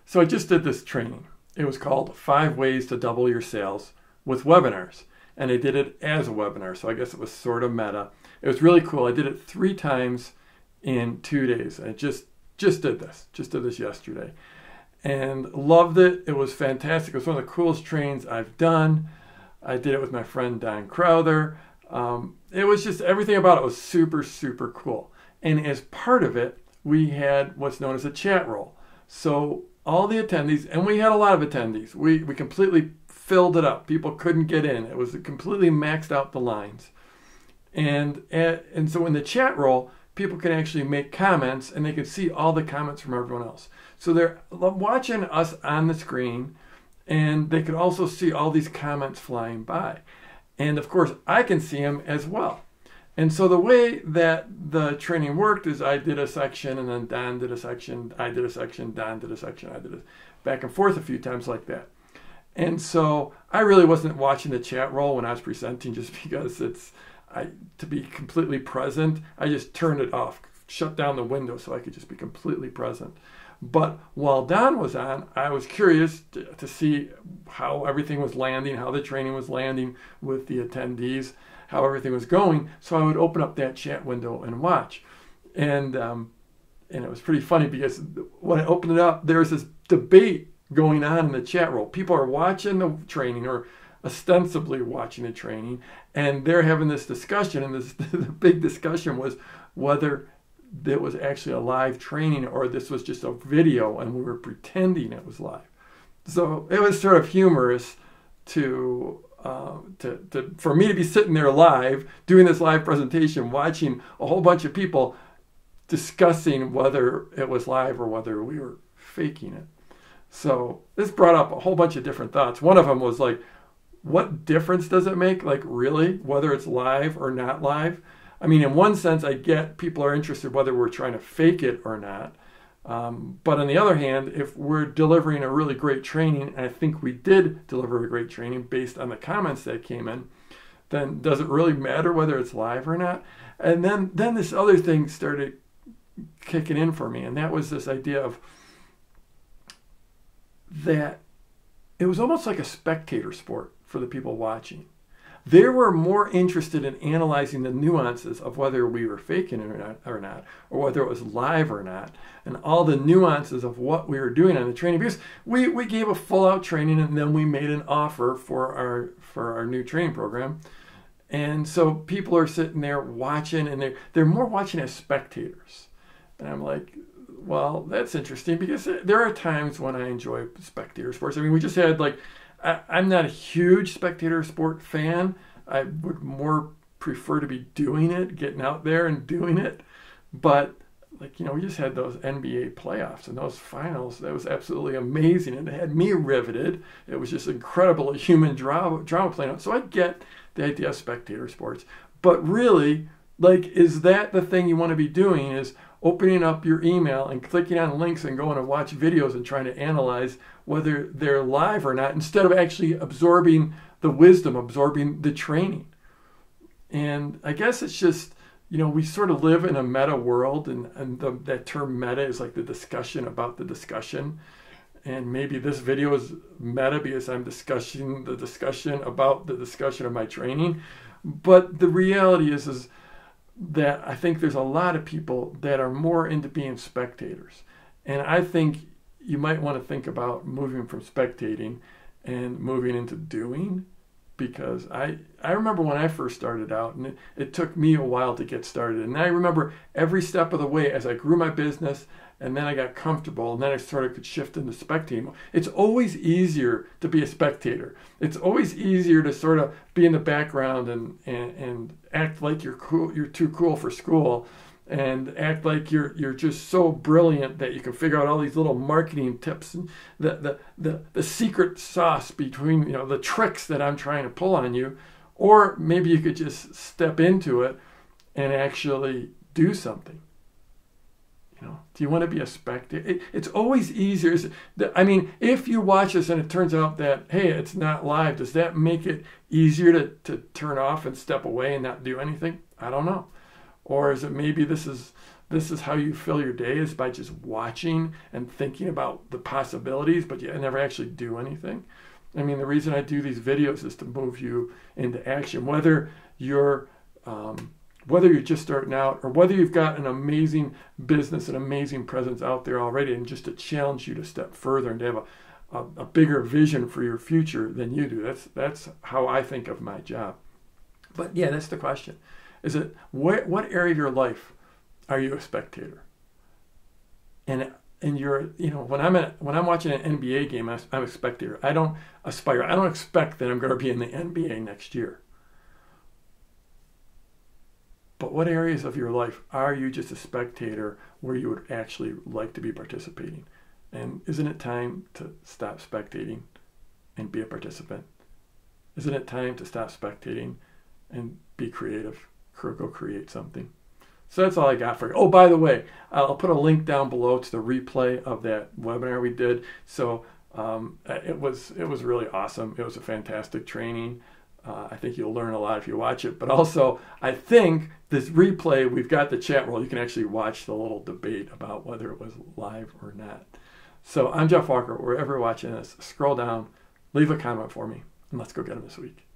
So I just did this training. It was called 5 Ways to Double Your Sales with Webinars. And I did it as a webinar, so I guess it was sort of meta. It was really cool. I did it 3 times in 2 days. I just did this yesterday. And loved it. It was fantastic. It was one of the coolest trainings I've done. I did it with my friend Don Crowther. It was just, everything about it was super, super cool. And as part of it, we had what's known as a chat roll. So all the attendees, and we had a lot of attendees, we completely filled it up. People couldn't get in. It was completely maxed out the lines. And so in the chat roll, people can actually make comments, and they can see all the comments from everyone else. So they're watching us on the screen, and they could also see all these comments flying by. And of course, I can see them as well. And so the way that the training worked is I did a section, and then Don did a section, I did a section, Don did a section, I did it back and forth a few times like that. And so I really wasn't watching the chat roll when I was presenting, just because to be completely present, I just turned it off, shut down the window so I could just be completely present. But while Don was on, I was curious to see how everything was landing, how the training was landing with the attendees, how everything was going. So I would open up that chat window and watch. And it was pretty funny, because when I opened it up, there was this debate going on in the chat roll. People are watching the training, or ostensibly watching the training, and they're having this discussion, and the big discussion was whether it was actually a live training or this was just a video and we were pretending it was live. So it was sort of humorous for me to be sitting there live, doing this live presentation, watching a whole bunch of people discussing whether it was live or whether we were faking it. So this brought up a whole bunch of different thoughts. One of them was like, what difference does it make, like, really, whether it's live or not live? I mean, in one sense, I get people are interested whether we're trying to fake it or not. But on the other hand, if we're delivering a really great training, and I think we did deliver a great training based on the comments that came in, then does it really matter whether it's live or not? And then this other thing started kicking in for me, and that was this idea of that it was almost like a spectator sport for the people watching. They were more interested in analyzing the nuances of whether we were faking it or not, or whether it was live or not, and all the nuances of what we were doing on the training. Because we gave a full-out training, and then we made an offer for our new training program. And so people are sitting there watching, and they're more watching as spectators. And I'm like, well, that's interesting, because there are times when I enjoy spectator sports. I mean, we just had, like, I'm not a huge spectator sport fan. I would more prefer to be doing it, getting out there and doing it. But, like, we just had those NBA playoffs and those finals. That was absolutely amazing, and it had me riveted. It was just incredible human drama playing out. So I get the idea of spectator sports. But really, like, is that the thing you want to be doing, is opening up your email and clicking on links and going to watch videos and trying to analyze whether they're live or not, instead of actually absorbing the wisdom, absorbing the training? And I guess it's just, we sort of live in a meta world, and that term meta is like the discussion about the discussion. And maybe this video is meta because I'm discussing the discussion about the discussion of my training. But the reality is that I think there's a lot of people that are more into being spectators. And I think you might want to think about moving from spectating and moving into doing, because I remember when I first started out, and it took me a while to get started. And I remember every step of the way as I grew my business, and then I got comfortable, and then I sort of could shift into spectating. It's always easier to be a spectator. It's always easier to sort of be in the background and act like you're cool, you're too cool for school, and act like you're just so brilliant that you can figure out all these little marketing tips and the secret sauce between, the tricks that I'm trying to pull on you. Or maybe you could just step into it and actually do something. Do you want to be a spectator? It's always easier. I mean, if you watch this and it turns out that, hey, it's not live, does that make it easier to turn off and step away and not do anything? I don't know. Or is it maybe this is this is how you fill your day, is by just watching and thinking about the possibilities, but you never actually do anything. I mean, the reason I do these videos is to move you into action, whether you're just starting out, or whether you've got an amazing business, an amazing presence out there already, and just to challenge you to step further and to have a bigger vision for your future than you do. That's how I think of my job. But yeah, that's the question. Is it what area of your life are you a spectator? And you're, when I'm watching an NBA game, I'm a spectator. I don't aspire. I don't expect that I'm going to be in the NBA next year. But what areas of your life are you just a spectator where you would actually like to be participating? And isn't it time to stop spectating and be a participant? Isn't it time to stop spectating and be creative? Go create something. So that's all I got for you. Oh, by the way, I'll put a link down below to the replay of that webinar we did. So it was really awesome. It was a fantastic training. I think you'll learn a lot if you watch it. But also, I think this replay, we've got the chat roll. You can actually watch the little debate about whether it was live or not. So I'm Jeff Walker. Wherever you're watching this, scroll down, leave a comment for me, and let's go get them this week.